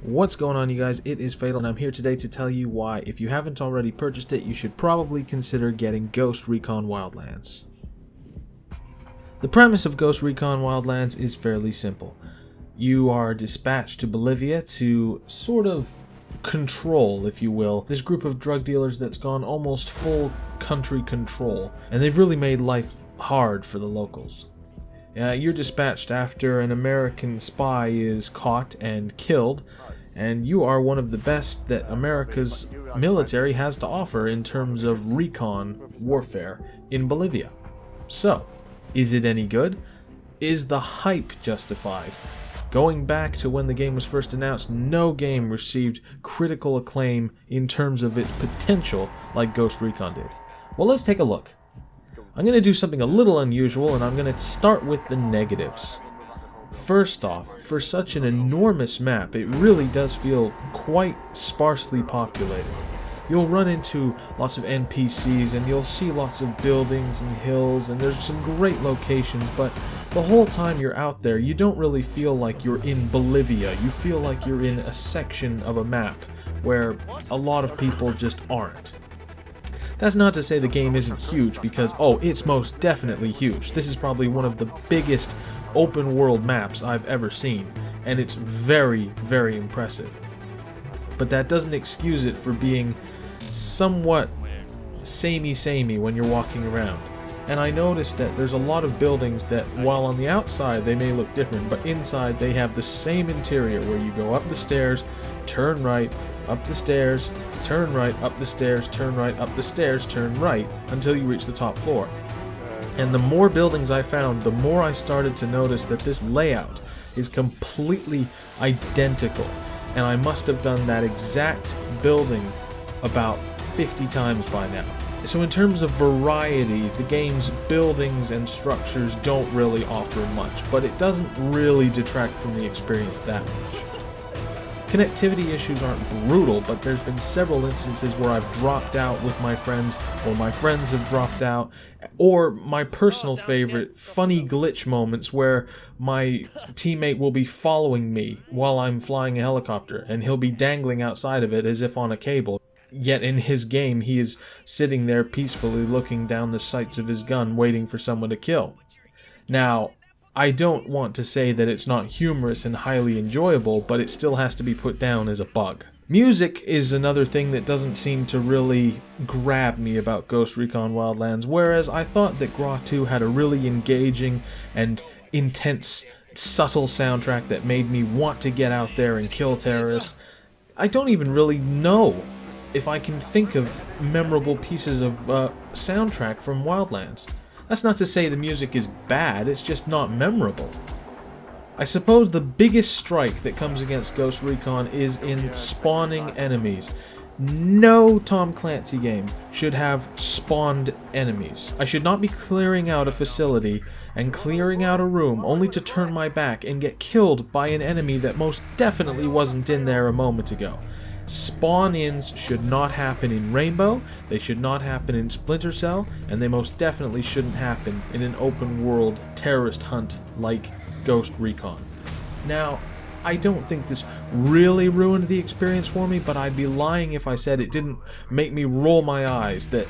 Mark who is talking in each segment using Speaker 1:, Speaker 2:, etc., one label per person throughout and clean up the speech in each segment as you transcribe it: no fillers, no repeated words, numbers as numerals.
Speaker 1: What's going on, you guys? It is Fatal, and I'm here today to tell you why, if you haven't already purchased it, you should probably consider getting Ghost Recon Wildlands. The premise of Ghost Recon Wildlands is fairly simple. You are dispatched to Bolivia to sort of control, if you will, this group of drug dealers that's gone almost full country control, and they've really made life hard for the locals. You're dispatched after an American spy is caught and killed, and you are one of the best that America's military has to offer in terms of recon warfare in Bolivia. So, is it any good? Is the hype justified? Going back to when the game was first announced, no game received critical acclaim in terms of its potential like Ghost Recon did. Well, let's take a look. I'm going to do something a little unusual, and I'm going to start with the negatives. First off, for such an enormous map, it really does feel quite sparsely populated. You'll run into lots of NPCs, and you'll see lots of buildings and hills, and there's some great locations, but the whole time you're out there, you don't really feel like you're in Bolivia. You feel like you're in a section of a map where a lot of people just aren't. That's not to say the game isn't huge, because, it's most definitely huge. This is probably one of the biggest open world maps I've ever seen, and it's very, very impressive. But that doesn't excuse it for being somewhat samey when you're walking around. And I noticed that there's a lot of buildings that, while on the outside they may look different, but inside they have the same interior, where you go up the stairs, turn right, up the stairs, turn right, up the stairs, turn right, up the stairs, turn right, until you reach the top floor. And the more buildings I found, the more I started to notice that this layout is completely identical. And I must have done that exact building about 50 times by now. So in terms of variety, the game's buildings and structures don't really offer much, but it doesn't really detract from the experience that much. Connectivity issues aren't brutal, but there's been several instances where I've dropped out with my friends, or my friends have dropped out, or my personal favorite, funny glitch moments where my teammate will be following me while I'm flying a helicopter, and he'll be dangling outside of it as if on a cable. Yet in his game, he is sitting there peacefully looking down the sights of his gun, waiting for someone to kill. Now, I don't want to say that it's not humorous and highly enjoyable, but it still has to be put down as a bug. Music is another thing that doesn't seem to really grab me about Ghost Recon Wildlands, whereas I thought that GRA 2 had a really engaging and intense, subtle soundtrack that made me want to get out there and kill terrorists. I don't even really know if I can think of memorable pieces of soundtrack from Wildlands. That's not to say the music is bad, it's just not memorable. I suppose the biggest strike that comes against Ghost Recon is in spawning enemies. No Tom Clancy game should have spawned enemies. I should not be clearing out a facility and clearing out a room only to turn my back and get killed by an enemy that most definitely wasn't in there a moment ago. Spawn-ins should not happen in Rainbow, they should not happen in Splinter Cell, and they most definitely shouldn't happen in an open-world terrorist hunt like Ghost Recon. Now, I don't think this really ruined the experience for me, but I'd be lying if I said it didn't make me roll my eyes that,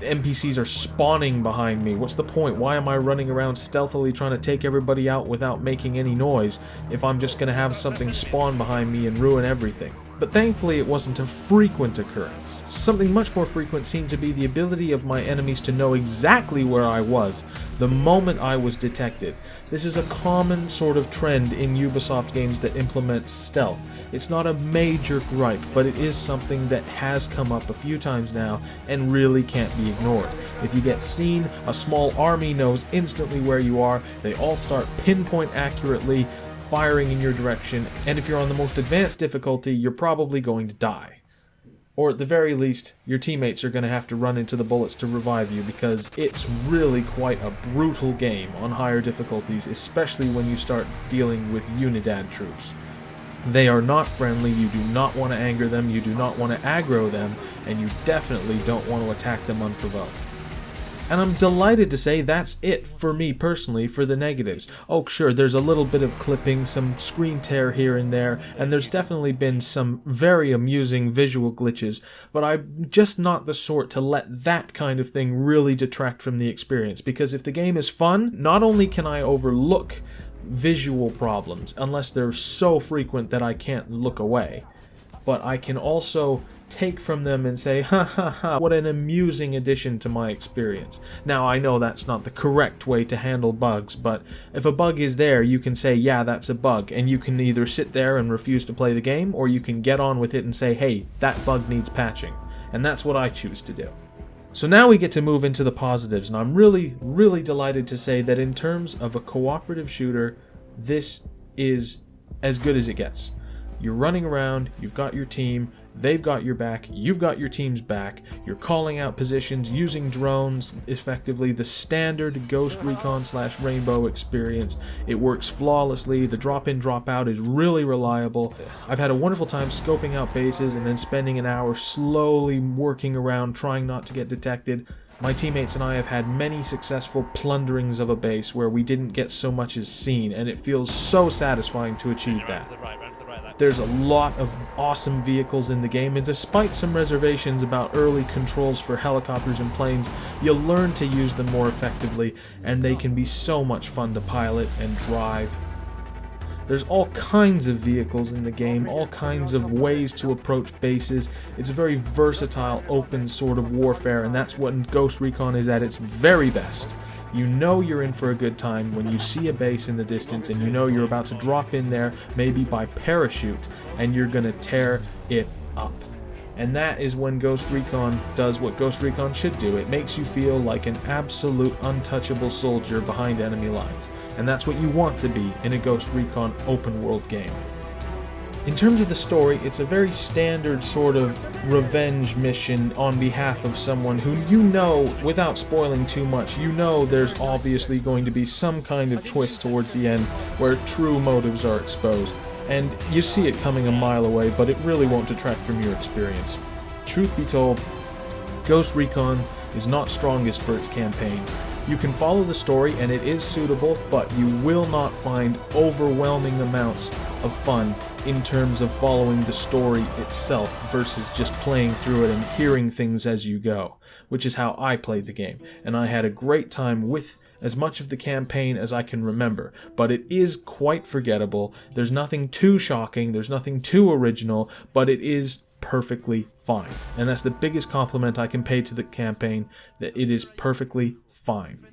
Speaker 1: NPCs are spawning behind me. What's the point? Why am I running around stealthily trying to take everybody out without making any noise if I'm just going to have something spawn behind me and ruin everything? But thankfully it wasn't a frequent occurrence. Something much more frequent seemed to be the ability of my enemies to know exactly where I was the moment I was detected. This is a common sort of trend in Ubisoft games that implement stealth. It's not a major gripe, but it is something that has come up a few times now and really can't be ignored. If you get seen, a small army knows instantly where you are, they all start pinpoint accurately firing in your direction, and if you're on the most advanced difficulty, you're probably going to die. Or at the very least, your teammates are going to have to run into the bullets to revive you, because it's really quite a brutal game on higher difficulties, especially when you start dealing with Unidad troops. They are not friendly, you do not want to anger them, you do not want to aggro them, and you definitely don't want to attack them unprovoked. And I'm delighted to say that's it for me personally for the negatives. Oh sure, there's a little bit of clipping, some screen tear here and there, and there's definitely been some very amusing visual glitches, but I'm just not the sort to let that kind of thing really detract from the experience, because if the game is fun, not only can I overlook visual problems, unless they're so frequent that I can't look away, but I can also take from them and say, ha ha ha, what an amusing addition to my experience. Now, I know that's not the correct way to handle bugs, but if a bug is there, you can say, yeah, that's a bug, and you can either sit there and refuse to play the game, or you can get on with it and say, hey, that bug needs patching. And that's what I choose to do. So now we get to move into the positives, and I'm really, really delighted to say that in terms of a cooperative shooter, this is as good as it gets. You're running around, you've got your team, they've got your back, you've got your team's back, you're calling out positions, using drones effectively, the standard Ghost Recon / Rainbow experience. It works flawlessly, the drop-in, drop-out is really reliable. I've had a wonderful time scoping out bases and then spending an hour slowly working around trying not to get detected. My teammates and I have had many successful plunderings of a base where we didn't get so much as seen, and it feels so satisfying to achieve that. There's a lot of awesome vehicles in the game, and despite some reservations about early controls for helicopters and planes, you'll learn to use them more effectively, and they can be so much fun to pilot and drive. There's all kinds of vehicles in the game, all kinds of ways to approach bases. It's a very versatile, open sort of warfare, and that's what Ghost Recon is at its very best. You know you're in for a good time when you see a base in the distance and you know you're about to drop in there, maybe by parachute, and you're gonna tear it up. And that is when Ghost Recon does what Ghost Recon should do. It makes you feel like an absolute untouchable soldier behind enemy lines. And that's what you want to be in a Ghost Recon open world game. In terms of the story, it's a very standard sort of revenge mission on behalf of someone who you know, without spoiling too much, you know there's obviously going to be some kind of twist towards the end where true motives are exposed. And you see it coming a mile away, but it really won't detract from your experience. Truth be told, Ghost Recon is not strongest for its campaign. You can follow the story and it is suitable, but you will not find overwhelming amounts of fun in terms of following the story itself versus just playing through it and hearing things as you go, which is how I played the game, and I had a great time with as much of the campaign as I can remember, but it is quite forgettable. There's nothing too shocking, there's nothing too original, but it is perfectly fine, and that's the biggest compliment I can pay to the campaign, that it is perfectly fine.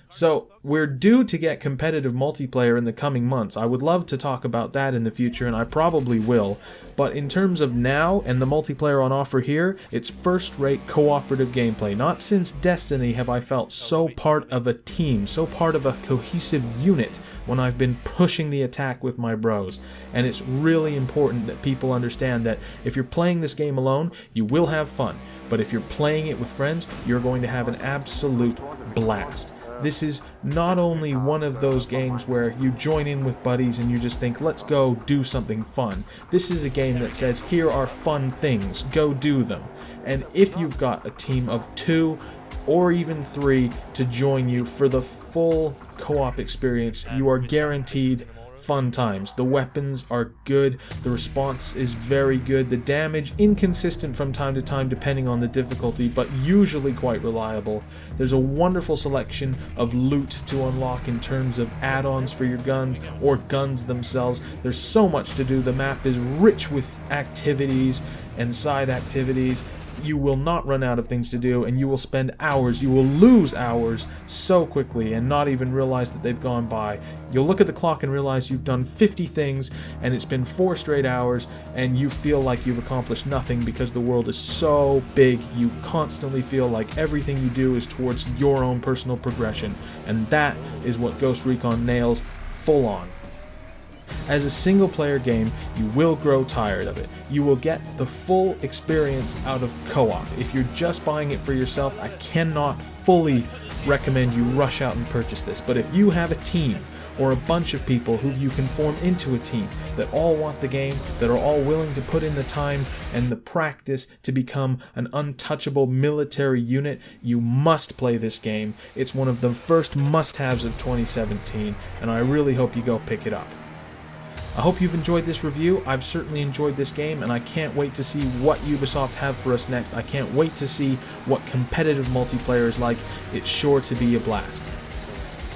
Speaker 1: So, we're due to get competitive multiplayer in the coming months. I would love to talk about that in the future, and I probably will, but in terms of now and the multiplayer on offer here, it's first-rate cooperative gameplay. Not since Destiny have I felt so part of a team, so part of a cohesive unit when I've been pushing the attack with my bros. And it's really important that people understand that if you're playing this game alone, you will have fun, but if you're playing it with friends, you're going to have an absolute blast. This is not only one of those games where you join in with buddies and you just think, let's go do something fun. This is a game that says, here are fun things, go do them. And if you've got a team of 2 or even 3 to join you for the full co-op experience, you are guaranteed fun times. The weapons are good, the response is very good, the damage inconsistent from time to time depending on the difficulty, but usually quite reliable. There's a wonderful selection of loot to unlock in terms of add-ons for your guns or guns themselves. There's so much to do. The map is rich with activities and side activities. You will not run out of things to do, and you will spend hours, you will lose hours so quickly and not even realize that they've gone by. You'll look at the clock and realize you've done 50 things and it's been 4 straight hours and you feel like you've accomplished nothing because the world is so big. You constantly feel like everything you do is towards your own personal progression, and that is what Ghost Recon nails full on. As a single-player game, you will grow tired of it. You will get the full experience out of co-op. If you're just buying it for yourself, I cannot fully recommend you rush out and purchase this. But if you have a team, or a bunch of people who you can form into a team that all want the game, that are all willing to put in the time and the practice to become an untouchable military unit, you must play this game. It's one of the first must-haves of 2017, and I really hope you go pick it up. I hope you've enjoyed this review. I've certainly enjoyed this game, and I can't wait to see what Ubisoft have for us next. I can't wait to see what competitive multiplayer is like. It's sure to be a blast.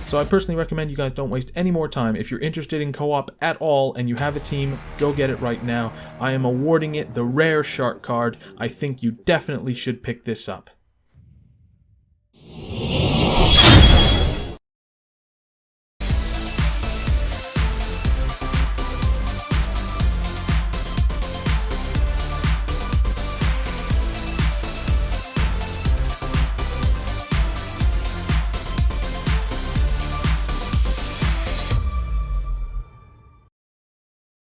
Speaker 1: So I personally recommend you guys don't waste any more time. If you're interested in co-op at all and you have a team, go get it right now. I am awarding it the rare shark card. I think you definitely should pick this up.